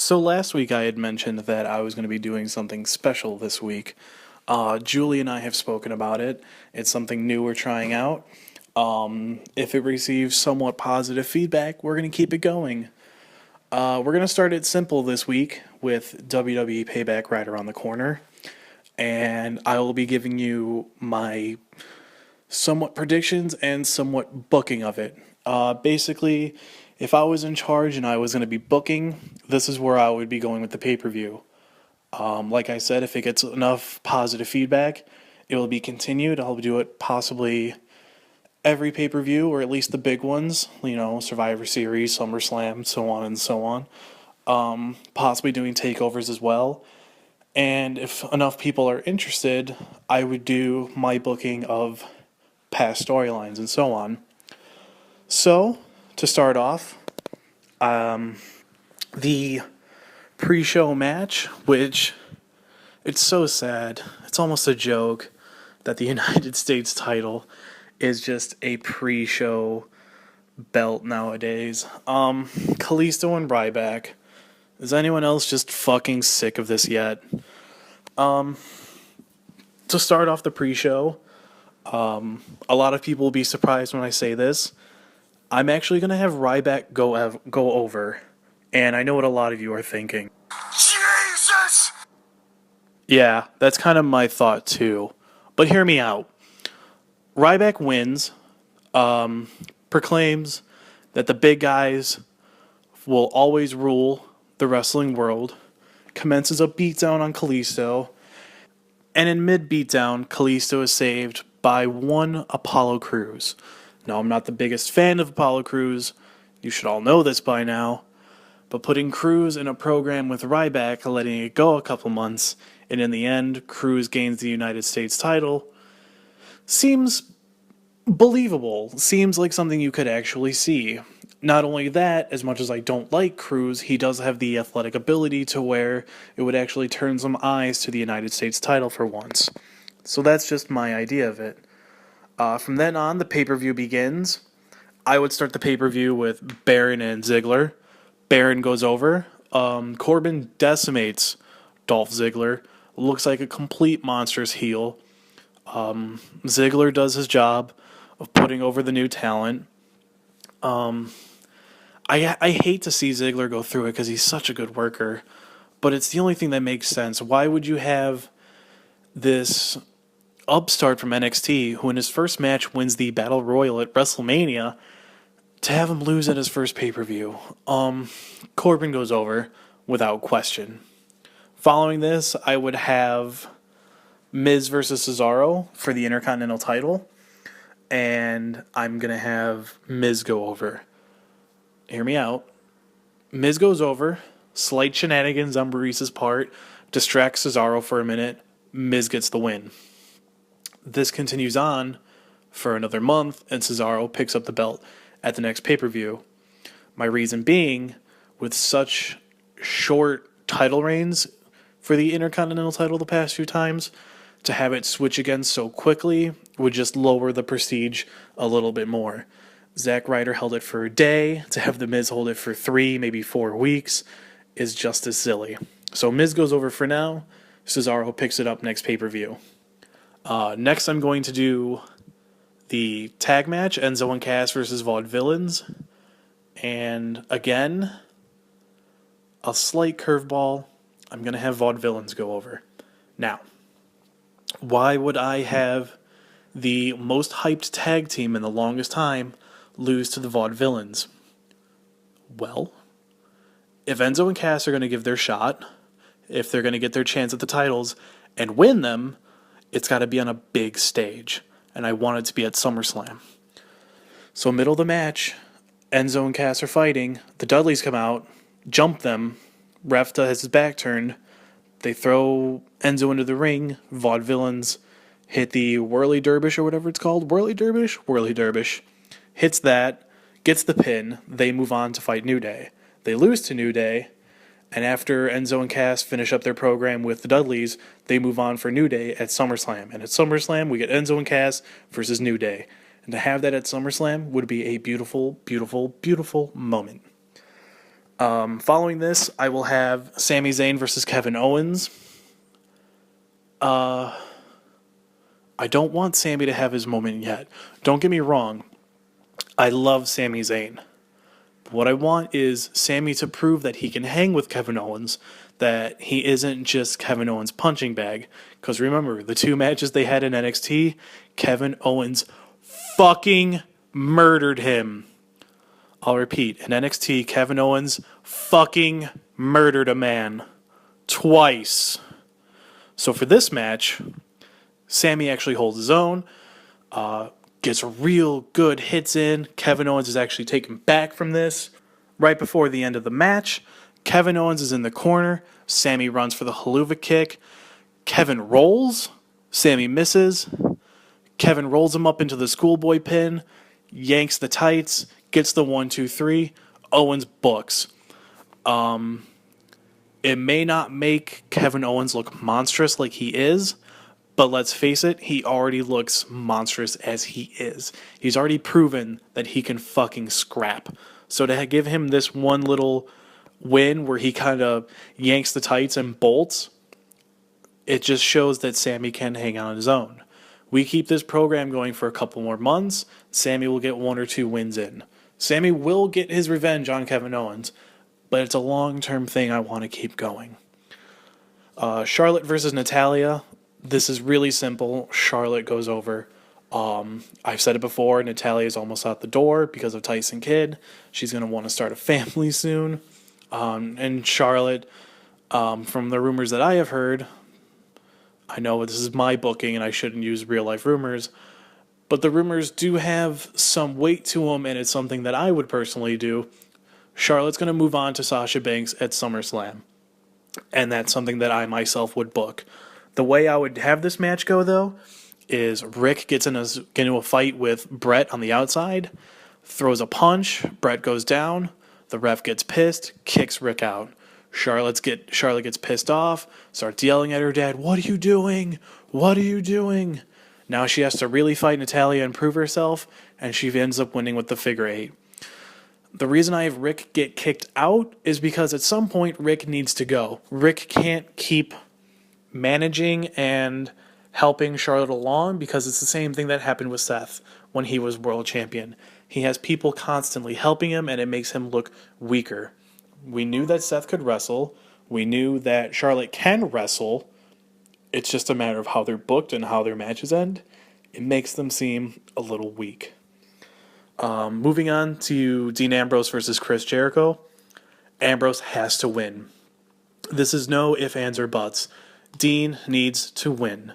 So last week I had mentioned that I was going to be doing something special this week. Julie and I have spoken about it. It's something new we're trying out. If it receives somewhat positive feedback, we're going to keep it going. We're going to start it simple this week with WWE Payback right around the corner. And I will be giving you my somewhat predictions and somewhat booking of it. Basically, if I was in charge and I was going to be booking, this is where I would be going with the pay per view. Like I said, if it gets enough positive feedback, it will be continued. I'll do it possibly every pay per view, or at least the big ones, Survivor Series, SummerSlam, so on and so on. Possibly doing takeovers as well. And if enough people are interested, I would do my booking of past storylines and so on. So, to start off, the pre-show match, which it's so sad. It's almost a joke that the United States title is just a pre-show belt nowadays. Kalisto and Ryback. Is anyone else just fucking sick of this yet? To start off the pre-show, a lot of people will be surprised when I say this. I'm actually going to have Ryback go over, and I know what a lot of you are thinking. Jesus! Yeah, that's kind of my thought too. But hear me out. Ryback wins, proclaims that the big guys will always rule the wrestling world, commences a beatdown on Kalisto, and in mid-beatdown, Kalisto is saved by one Apollo Crews. Now, I'm not the biggest fan of Apollo Crews. You should all know this by now. But putting Crews in a program with Ryback, letting it go a couple months, and in the end, Crews gains the United States title, seems believable. Seems like something you could actually see. Not only that, as much as I don't like Crews, he does have the athletic ability to where it would actually turn some eyes to the United States title for once. So that's just my idea of it. From then on, the pay-per-view begins. I would start the pay-per-view with Baron and Ziggler. Baron goes over. Corbin decimates Dolph Ziggler. Looks like a complete monstrous heel. Ziggler does his job of putting over the new talent. I hate to see Ziggler go through it because he's such a good worker, but it's the only thing that makes sense. Why would you have this upstart from NXT, who in his first match wins the Battle Royal at WrestleMania, to have him lose at his first pay-per-view? Corbin goes over without question. Following this, I would have Miz versus Cesaro for the Intercontinental title, and I'm going to have Miz go over. Hear me out. Miz goes over, slight shenanigans on Maurice's part, distracts Cesaro for a minute, Miz gets the win. This continues on for another month, and Cesaro picks up the belt at the next pay-per-view. My reason being, with such short title reigns for the Intercontinental title the past few times, to have it switch again so quickly would just lower the prestige a little bit more. Zack Ryder held it for a day. To have The Miz hold it for 3, maybe 4 weeks is just as silly. So Miz goes over for now. Cesaro picks it up next pay-per-view. Next, I'm going to do the tag match, Enzo and Cass versus Vaudevillains. And again, a slight curveball. I'm going to have Vaudevillains go over. Now, why would I have the most hyped tag team in the longest time lose to the Vaudevillains? Well, if Enzo and Cass are going to give their shot, if they're going to get their chance at the titles and win them, it's got to be on a big stage. And I want it to be at SummerSlam. So middle of the match, Enzo and Cass are fighting. The Dudleys come out, jump them. Ref has his back turned. They throw Enzo into the ring. Vaudevillains hit the Whirly Dervish or whatever it's called. Whirly Dervish? Whirly Dervish. Hits that, gets the pin. They move on to fight New Day. They lose to New Day. And after Enzo and Cass finish up their program with the Dudleys, they move on for New Day at SummerSlam. And at SummerSlam, we get Enzo and Cass versus New Day. And to have that at SummerSlam would be a beautiful, beautiful, beautiful moment. Following this, I will have Sami Zayn versus Kevin Owens. I don't want Sami to have his moment yet. Don't get me wrong. I love Sami Zayn. But what I want is Sami to prove that he can hang with Kevin Owens, that he isn't just Kevin Owens' punching bag. Because remember, the 2 matches they had in NXT, Kevin Owens fucking murdered him. I'll repeat, in NXT, Kevin Owens fucking murdered a man. Twice. So for this match, Sami actually holds his own, gets real good hits in. Kevin Owens is actually taken back from this. Right before the end of the match, Kevin Owens is in the corner. Sami runs for the haluva kick. Kevin rolls. Sami misses. Kevin rolls him up into the schoolboy pin, yanks the tights, gets the 1-2-3. Owens books. It may not make Kevin Owens look monstrous like he is, but let's face it, he already looks monstrous as he is. He's already proven that he can fucking scrap. So to give him this one little win where he kind of yanks the tights and bolts, it just shows that Sami can hang on his own. We keep this program going for a couple more months, Sami will get 1 or 2 wins in. Sami will get his revenge on Kevin Owens, but it's a long-term thing I want to keep going. Charlotte versus Natalya. This is really simple. Charlotte goes over. I've said it before, Natalya is almost out the door because of Tyson Kidd. She's going to want to start a family soon. And Charlotte, from the rumors that I have heard, I know this is my booking and I shouldn't use real-life rumors, but the rumors do have some weight to them, and it's something that I would personally do. Charlotte's going to move on to Sasha Banks at SummerSlam, and that's something that I myself would book. The way I would have this match go, though, is Rick gets into a fight with Brett on the outside, throws a punch, Brett goes down, the ref gets pissed, kicks Rick out. Charlotte gets pissed off, starts yelling at her dad, "What are you doing? What are you doing?" Now she has to really fight Natalya and prove herself, and she ends up winning with the figure 8. The reason I have Rick get kicked out is because at some point Rick needs to go. Rick can't keep managing and helping Charlotte along because it's the same thing that happened with Seth when he was world champion. He has people constantly helping him, and it makes him look weaker. We knew that Seth could wrestle. We knew that Charlotte can wrestle. It's just a matter of how they're booked and how their matches end. It makes them seem a little weak. Moving on to Dean Ambrose versus Chris Jericho. Ambrose has to win. This is no ifs, ands, or buts. Dean needs to win.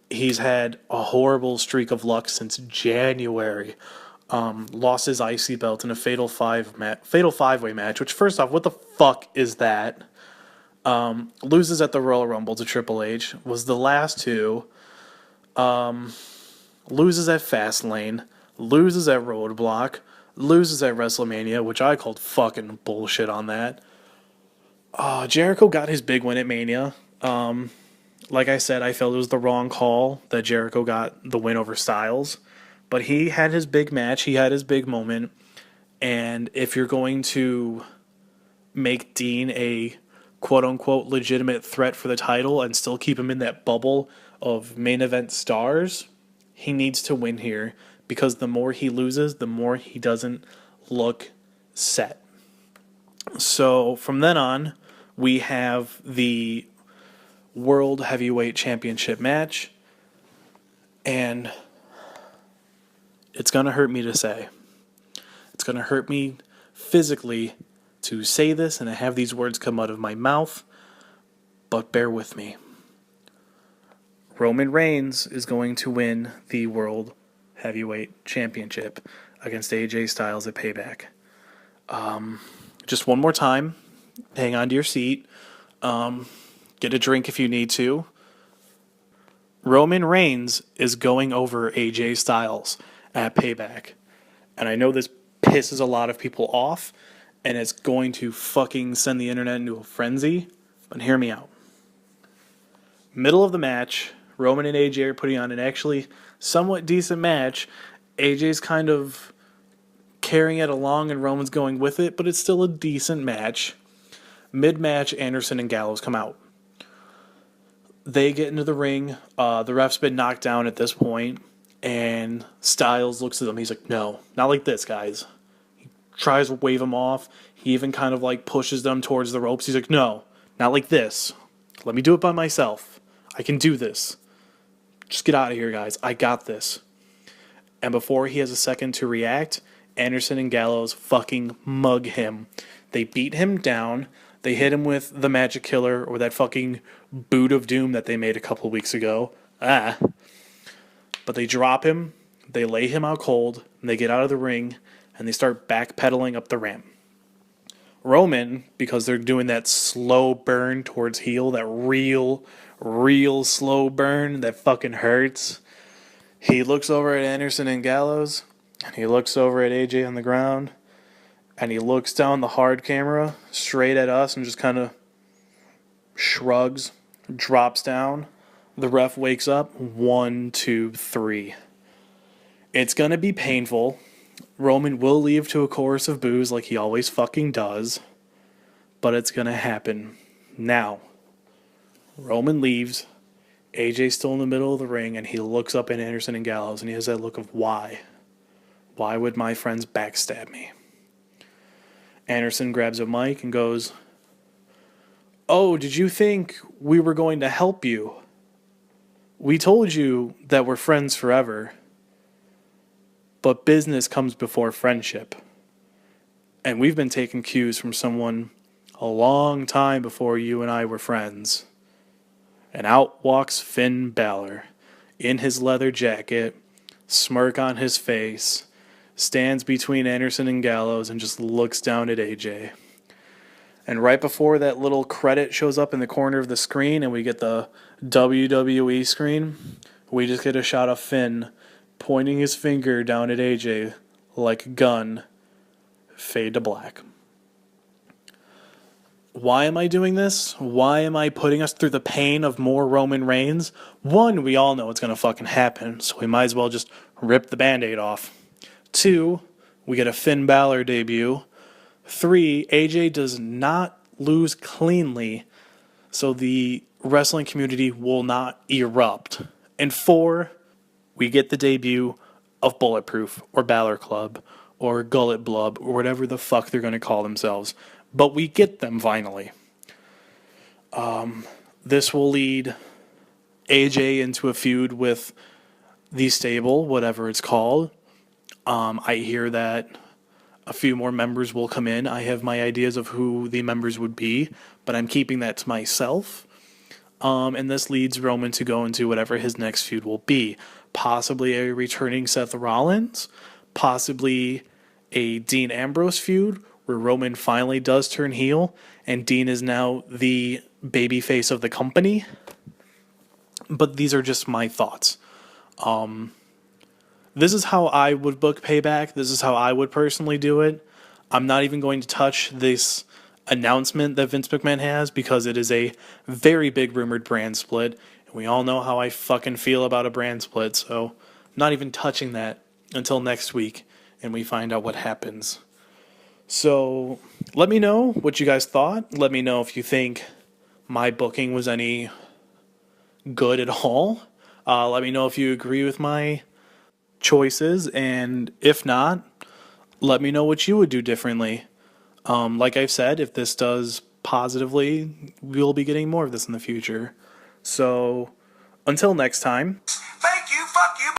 He's had a horrible streak of luck since January. Lost his IC belt in a fatal five-way match, which, first off, what the fuck is that? Loses at the Royal Rumble to Triple H. Was the last 2. Loses at Fastlane. Loses at Roadblock. Loses at WrestleMania, which I called fucking bullshit on that. Jericho got his big win at Mania. Like I said, I felt it was the wrong call that Jericho got the win over Styles. But he had his big match. He had his big moment. And if you're going to make Dean a quote-unquote legitimate threat for the title and still keep him in that bubble of main event stars, he needs to win here. Because the more he loses, the more he doesn't look set. So from then on, we have the World Heavyweight Championship match. And it's going to hurt me to say. It's going to hurt me physically to say this and to have these words come out of my mouth. But bear with me. Roman Reigns is going to win the World Heavyweight Championship against AJ Styles at Payback. Just one more time. Hang on to your seat. Get a drink if you need to. Roman Reigns is going over AJ Styles at Payback. And I know this pisses a lot of people off, and it's going to fucking send the internet into a frenzy, but hear me out. Middle of the match, Roman and AJ are putting on an actually somewhat decent match. AJ's kind of carrying it along and Roman's going with it, but it's still a decent match. Mid-match, Anderson and Gallows come out. They get into the ring. The ref's been knocked down at this point, and Styles looks at them. He's like, no, not like this, guys. He tries to wave them off. He even kind of like pushes them towards the ropes. He's like, no, not like this. Let me do it by myself. I can do this. Just get out of here, guys. I got this. And before he has a second to react, Anderson and Gallows fucking mug him. They beat him down. They hit him with the Magic Killer or that fucking Boot of Doom that they made a couple weeks ago. But they drop him. They lay him out cold. And they get out of the ring. And they start backpedaling up the ramp. Roman, because they're doing that slow burn towards heel, that real slow burn that fucking hurts. He looks over at Anderson and Gallows, and he looks over at AJ on the ground, and he looks down the hard camera straight at us and just kind of shrugs, drops down. The ref wakes up. 1, 2, 3. It's going to be painful. Roman will leave to a chorus of boos like he always fucking does, but it's going to happen. Now, Roman leaves. AJ's still in the middle of the ring, and he looks up at Anderson and Gallows, and he has that look of why. Why would my friends backstab me? Anderson grabs a mic and goes, oh, did you think we were going to help you? We told you that we're friends forever. But business comes before friendship. And we've been taking cues from someone a long time before you and I were friends. And out walks Finn Balor in his leather jacket, smirk on his face, stands between Anderson and Gallows and just looks down at AJ. And right before that little credit shows up in the corner of the screen and we get the WWE screen, we just get a shot of Finn pointing his finger down at AJ like a gun. Fade to black. Why am I doing this? Why am I putting us through the pain of more Roman Reigns? One, we all know it's going to fucking happen, so we might as well just rip the Band-Aid off. 2, we get a Finn Balor debut. 3, AJ does not lose cleanly, so the wrestling community will not erupt. And 4, we get the debut of Bulletproof or Balor Club or Gullet Blub or whatever the fuck they're going to call themselves. But we get them finally. This will lead AJ into a feud with the stable, whatever it's called. I hear that a few more members will come in. I have my ideas of who the members would be, but I'm keeping that to myself. And this leads Roman to go into whatever his next feud will be. Possibly a returning Seth Rollins. Possibly a Dean Ambrose feud where Roman finally does turn heel and Dean is now the babyface of the company. But these are just my thoughts. This is how I would book Payback. This is how I would personally do it. I'm not even going to touch this announcement that Vince McMahon has because it is a very big rumored brand split. And we all know how I fucking feel about a brand split, so I'm not even touching that until next week and we find out what happens. So let me know what you guys thought. Let me know if you think my booking was any good at all. Let me know if you agree with my choices, and if not, let me know what you would do differently. Like I've said, if this does positively, we'll be getting more of this in the future. So, until next time.